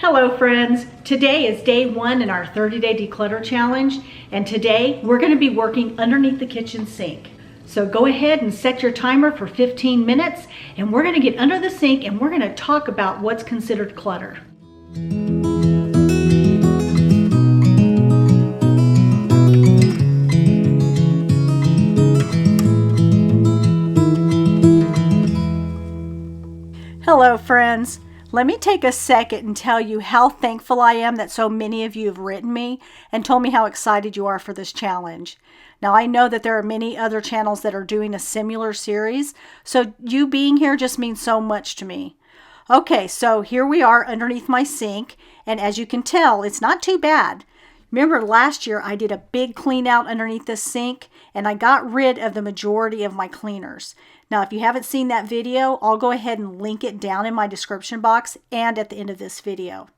Hello friends, today is day 1 in our 30-day declutter challenge, and today we're going to be working underneath the kitchen sink. So go ahead and set your timer for 15 minutes and we're going to get under the sink and we're going to talk about what's considered clutter. Hello friends. Let me take a second and tell you how thankful I am that so many of you have written me and told me how excited you are for this challenge. Now I know that there are many other channels that are doing a similar series, so you being here just means so much to me. Okay, so here we are underneath my sink, and as you can tell, it's not too bad. Remember last year I did a big clean out underneath this sink and I got rid of the majority of my cleaners. Now if you haven't seen that video, I'll go ahead and link it down in my description box and at the end of this video.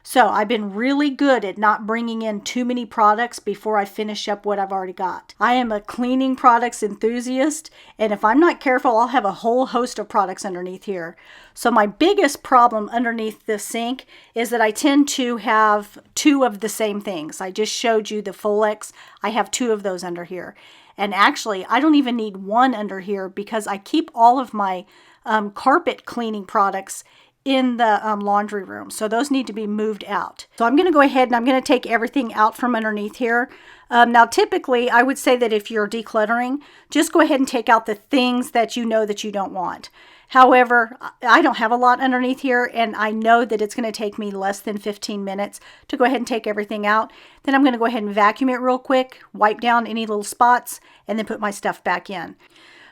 So I've been really good at not bringing in too many products before I finish up what I've already got. I am a cleaning products enthusiast, and if I'm not careful, I'll have a whole host of products underneath here. So my biggest problem underneath this sink is that I tend to have 2 of the same things. I just showed you the Folex. I have 2 of those under here. And actually, I don't even need 1 under here because I keep all of my carpet cleaning products in the laundry room. So those need to be moved out. So I'm going to go ahead and I'm going to take everything out from underneath here. Now typically I would say that if you're decluttering, just go ahead and take out the things that you know that you don't want. However, I don't have a lot underneath here and I know that it's going to take me less than 15 minutes to go ahead and take everything out. Then I'm going to go ahead and vacuum it real quick, wipe down any little spots, and then put my stuff back in.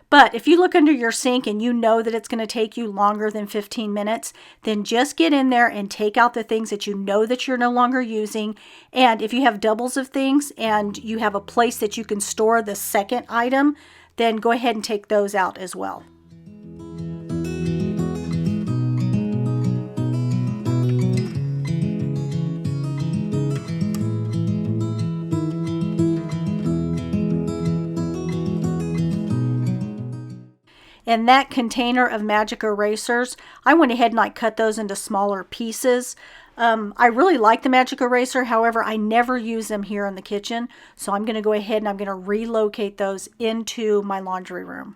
But if you look under your sink and you know that it's going to take you longer than 15 minutes, then just get in there and take out the things that you know that you're no longer using. And if you have doubles of things and you have a place that you can store the second item, then go ahead and take those out as well. In that container of magic erasers, I went ahead and I cut those into smaller pieces. I really like the magic eraser, however, I never use them here in the kitchen. So I'm going to go ahead and I'm going to relocate those into my laundry room.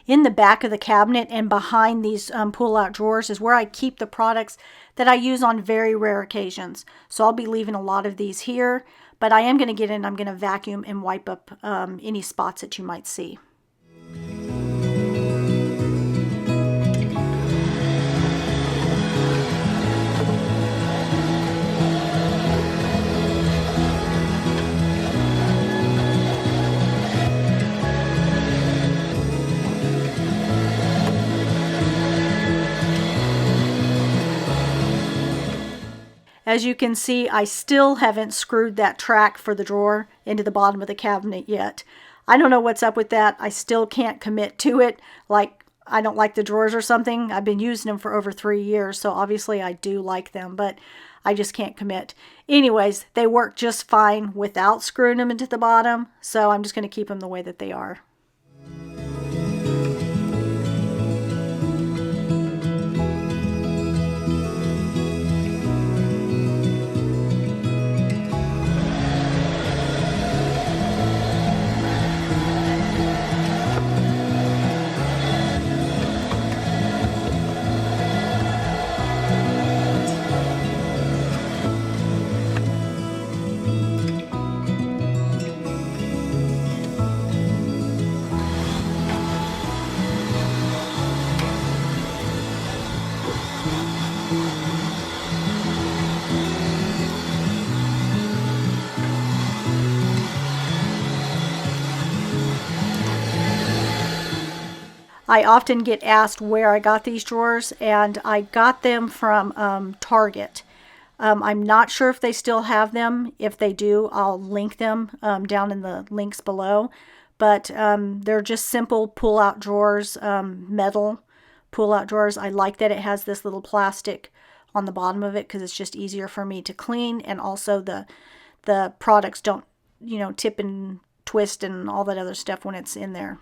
In the back of the cabinet and behind these pull-out drawers is where I keep the products that I use on very rare occasions. So I'll be leaving a lot of these here, but I am going to get in, I'm going to vacuum and wipe up any spots that you might see. As you can see, I still haven't screwed that track for the drawer into the bottom of the cabinet yet. I don't know what's up with that. I still can't commit to it. Like, I don't like the drawers or something. I've been using them for over 3 years, so obviously I do like them, but I just can't commit. Anyways, they work just fine without screwing them into the bottom, so I'm just going to keep them the way that they are. I often get asked where I got these drawers, and I got them from Target. I'm not sure if they still have them. If they do, I'll link them down in the links below. But they're just simple pull-out drawers, metal pull-out drawers. I like that it has this little plastic on the bottom of it because it's just easier for me to clean, and also the products don't, you know, tip and twist and all that other stuff when it's in there.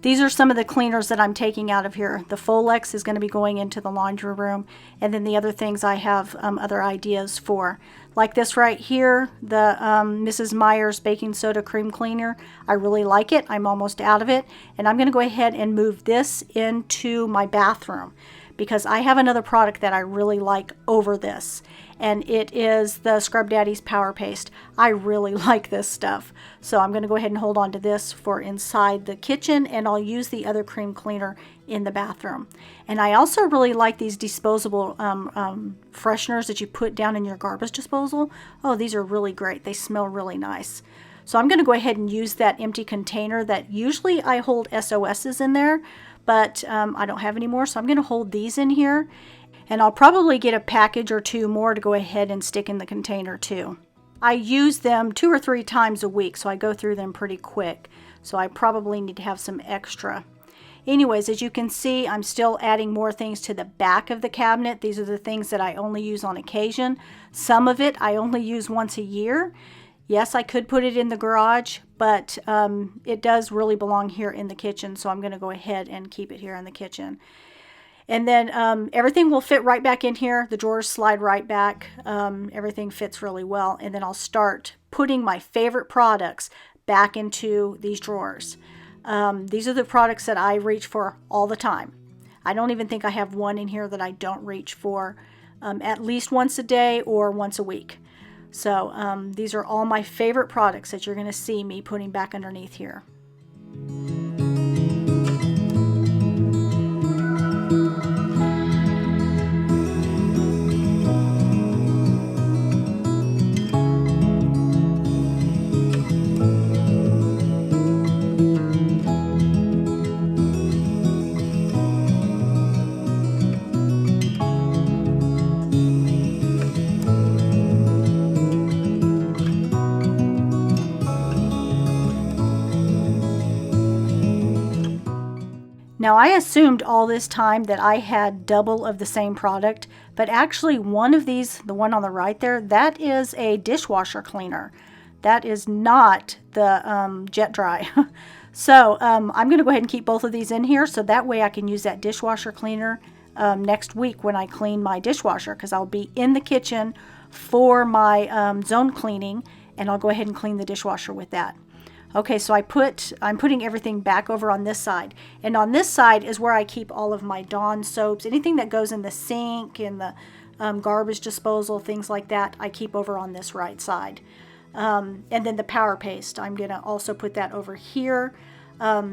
These are some of the cleaners that I'm taking out of here. The Folex is going to be going into the laundry room, and then the other things I have other ideas for. Like this right here, the Mrs. Meyer's baking soda cream cleaner. I really like it. I'm almost out of it, and I'm going to go ahead and move this into my bathroom because I have another product that I really like over this, and it is the Scrub Daddy's Power Paste. I really like this stuff, so I'm going to go ahead and hold on to this for inside the kitchen, and I'll use the other cream cleaner in the bathroom. And I also really like these disposable fresheners that you put down in your garbage disposal. Oh, these are really great. They smell really nice. So I'm going to go ahead and use that empty container that usually I hold SOS's in there, but I don't have any more, so I'm going to hold these in here, and I'll probably get a package or two more to go ahead and stick in the container too. I use them 2 or 3 times a week, so I go through them pretty quick, so I probably need to have some extra. Anyways, as you can see, I'm still adding more things to the back of the cabinet. These are the things that I only use on occasion. Some of it I only use once a year. Yes, I could put it in the garage, but it does really belong here in the kitchen, so I'm going to go ahead and keep it here in the kitchen. And then everything will fit right back in here. The drawers slide right back. Everything fits really well. And then I'll start putting my favorite products back into these drawers. These are the products that I reach for all the time. I don't even think I have one in here that I don't reach for at least once a day or once a week. So these are all my favorite products that you're going to see me putting back underneath here. Now I assumed all this time that I had double of the same product, but actually one of these, the one on the right there, that is a dishwasher cleaner. That is not the jet dry. So I'm going to go ahead and keep both of these in here so that way I can use that dishwasher cleaner next week when I clean my dishwasher, because I'll be in the kitchen for my zone cleaning, and I'll go ahead and clean the dishwasher with that. Okay, so I'm putting everything back over on this side. And on this side is where I keep all of my Dawn soaps. Anything that goes in the sink, in the garbage disposal, things like that, I keep over on this right side. And then the Power Paste, I'm going to also put that over here. Now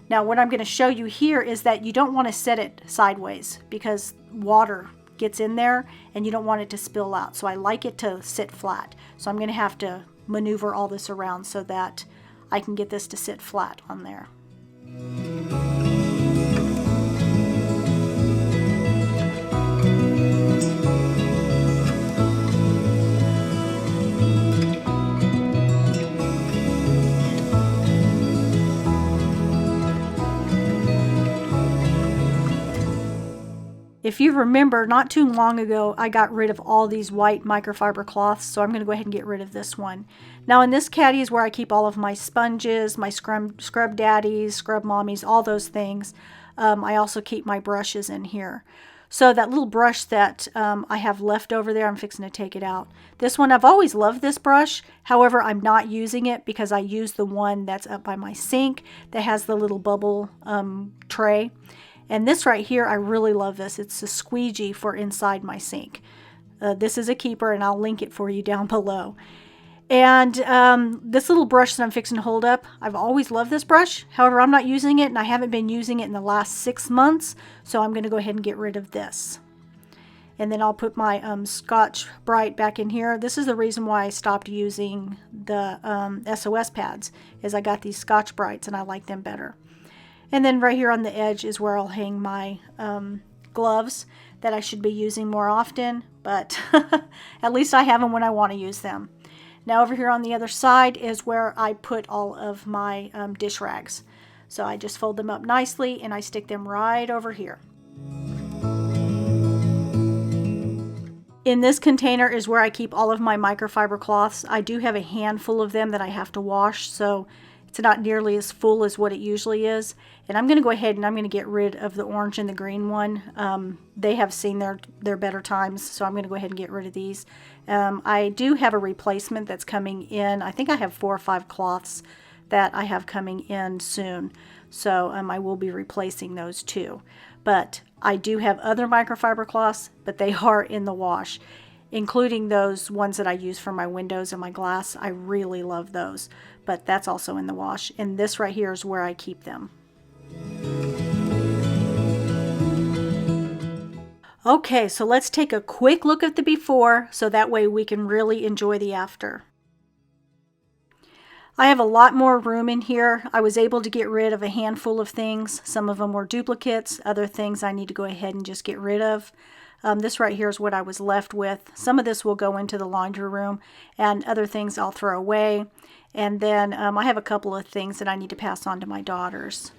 what I'm going to show you here is that you don't want to set it sideways because water gets in there and you don't want it to spill out. So I like it to sit flat. So I'm going to have to maneuver all this around so that I can get this to sit flat on there. if you remember, not too long ago, I got rid of all these white microfiber cloths, so I'm going to go ahead and get rid of this one. Now in this caddy is where I keep all of my sponges, my scrub daddies, scrub mommies, all those things. I also keep my brushes in here. So that little brush that I have left over there, I'm fixing to take it out. This one, I've always loved this brush. However, I'm not using it because I use the one that's up by my sink that has the little bubble tray. And this right here, I really love this. It's a squeegee for inside my sink. This is a keeper, and I'll link it for you down below. And this little brush that I'm fixing to hold up, I've always loved this brush. However, I'm not using it, and I haven't been using it in the last 6 months, so I'm going to go ahead and get rid of this. And then I'll put my Scotch Brite back in here. This is the reason why I stopped using the SOS pads, is I got these Scotch Brites, and I like them better. And then right here on the edge is where I'll hang my gloves that I should be using more often, but at least I have them when I want to use them. Now over here on the other side is where I put all of my dish rags. So I just fold them up nicely and I stick them right over here. In this container is where I keep all of my microfiber cloths. I do have a handful of them that I have to wash, so it's not nearly as full as what it usually is. And I'm going to go ahead and I'm going to get rid of the orange and the green one. They have seen their better times, so I'm going to go ahead and get rid of these. I do have a replacement that's coming in. I think I have 4 or 5 cloths that I have coming in soon. So I will be replacing those too. But I do have other microfiber cloths, but they are in the wash, including those ones that I use for my windows and my glass. I really love those, but that's also in the wash. And this right here is where I keep them. Okay, so let's take a quick look at the before so that way we can really enjoy the after. I have a lot more room in here. I was able to get rid of a handful of things. Some of them were duplicates, other things I need to go ahead and just get rid of. This right here is what I was left with. Some of this will go into the laundry room, and other things I'll throw away. And then I have a couple of things that I need to pass on to my daughters.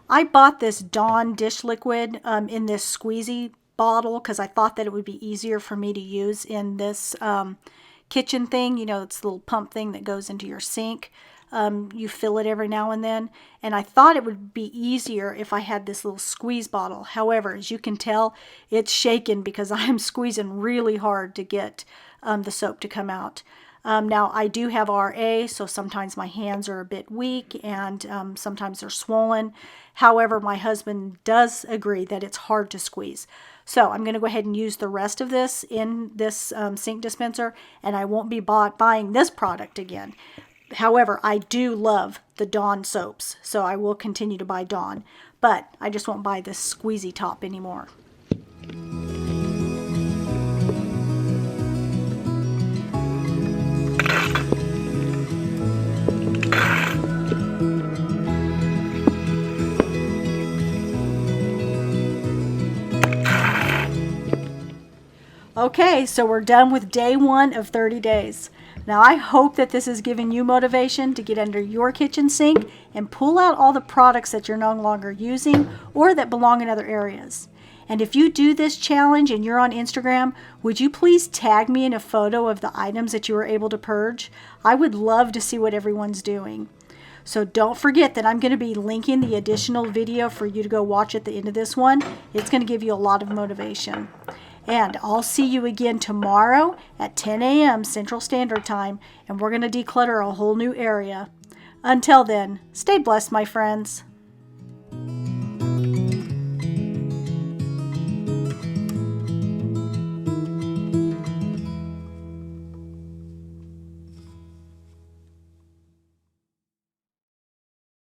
I bought this Dawn dish liquid in this squeezy bottle because I thought that it would be easier for me to use in this kitchen thing. You know, it's the little pump thing that goes into your sink. You fill it every now and then, and I thought it would be easier if I had this little squeeze bottle. However, as you can tell, it's shaken because I'm squeezing really hard to get the soap to come out. Now I do have RA, so sometimes my hands are a bit weak and sometimes they're swollen. However, my husband does agree that it's hard to squeeze. So I'm going to go ahead and use the rest of this in this sink dispenser, and I won't be buying this product again. However, I do love the Dawn soaps, so I will continue to buy Dawn, but I just won't buy this squeezy top anymore. Okay, so we're done with day 1 of 30 days. Now I hope that this has given you motivation to get under your kitchen sink and pull out all the products that you're no longer using or that belong in other areas. And if you do this challenge and you're on Instagram, would you please tag me in a photo of the items that you were able to purge? I would love to see what everyone's doing. So don't forget that I'm going to be linking the additional video for you to go watch at the end of this one. It's going to give you a lot of motivation. And I'll see you again tomorrow at 10 a.m. Central Standard Time, and we're going to declutter a whole new area. Until then, stay blessed, my friends.